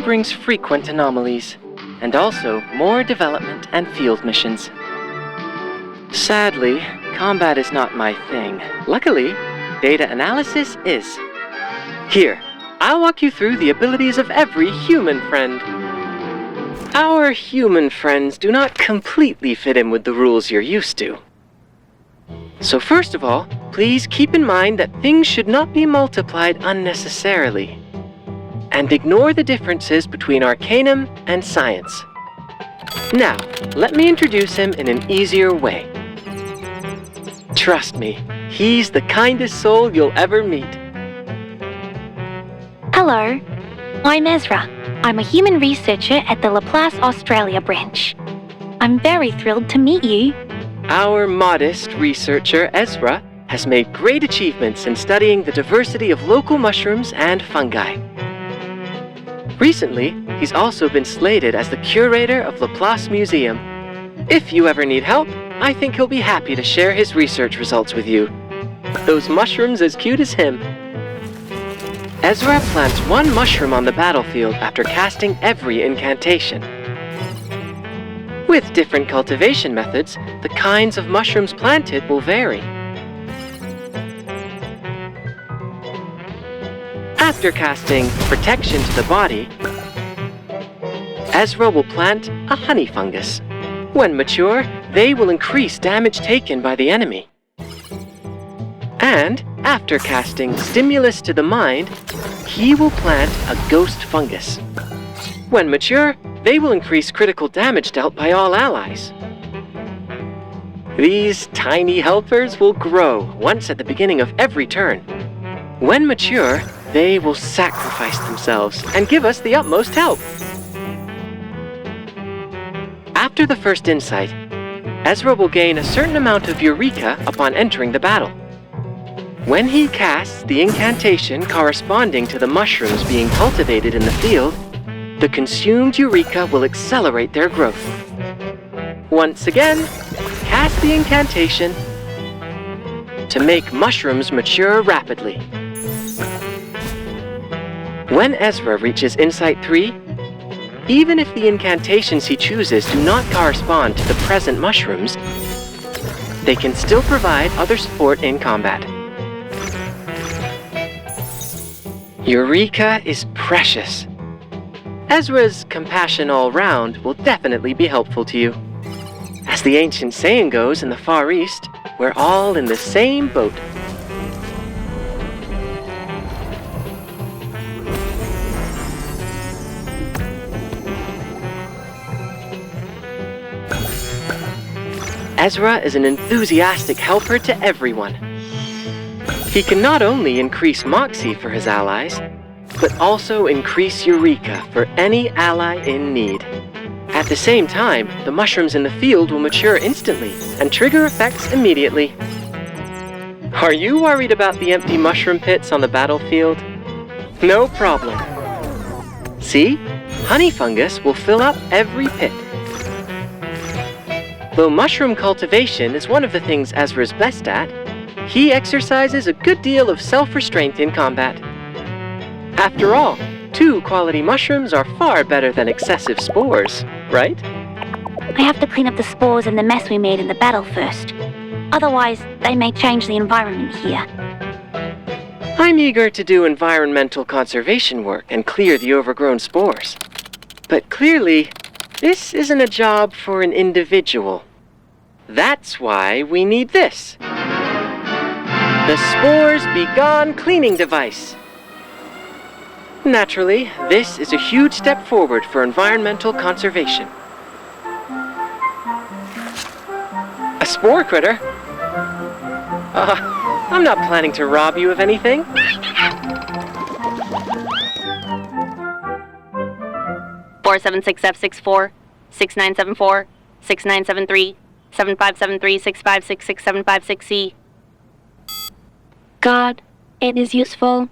brings frequent anomalies, and also more development and field missions. Sadly, combat is not my thing. Luckily, data analysis is. Here, I'll walk you through the abilities of every human friend. Our human friends do not completely fit in with the rules you're used to. So first of all, please keep in mind that things should not be multiplied unnecessarily. And ignore the differences between Arcanum and Science. Now, let me introduce him in an easier way. Trust me, he's the kindest soul you'll ever meet. Hello, I'm Ezra. I'm a human researcher at the Laplace Australia branch. I'm very thrilled to meet you. Our modest researcher, Ezra, has made great achievements in studying the diversity of local mushrooms and fungi. Recently, he's also been slated as the curator of Laplace Museum. If you ever need help, I think he'll be happy to share his research results with you. Those mushrooms as cute as him. Ezra plants one mushroom on the battlefield after casting every incantation. With different cultivation methods, the kinds of mushrooms planted will vary. After casting Protection to the Body, Ezra will plant a honey fungus. When mature, they will increase damage taken by the enemy. And after casting Stimulus to the Mind, he will plant a ghost fungus. When mature, they will increase critical damage dealt by all allies. These tiny helpers will grow once at the beginning of every turn. When mature, they will sacrifice themselves and give us the utmost help. After the first insight, Ezra will gain a certain amount of Eureka upon entering the battle. When he casts the incantation corresponding to the mushrooms being cultivated in the field, the consumed Eureka will accelerate their growth. Once again, cast the incantation to make mushrooms mature rapidly. When Ezra reaches Insight 3, even if the incantations he chooses do not correspond to the present mushrooms, they can still provide other support in combat. Eureka is precious. Ezra's compassion all round will definitely be helpful to you. As the ancient saying goes in the Far East, we're all in the same boat. Ezra is an enthusiastic helper to everyone. He can not only increase Moxie for his allies, but also increase Eureka for any ally in need. At the same time, the mushrooms in the field will mature instantly and trigger effects immediately. Are you worried about the empty mushroom pits on the battlefield? No problem. See? Honey fungus will fill up every pit. Though mushroom cultivation is one of the things Ezra's best at, he exercises a good deal of self-restraint in combat. After all, 2 quality mushrooms are far better than excessive spores, right? I have to clean up the spores and the mess we made in the battle first. Otherwise, they may change the environment here. I'm eager to do environmental conservation work and clear the overgrown spores. But clearly, this isn't a job for an individual. That's why we need this. The Spores Be Gone cleaning device. Naturally, this is a huge step forward for environmental conservation. A spore critter? I'm not planning to rob you of anything. 476F64, 6974, 6973, 7573, 6566, 756C. God, it is useful.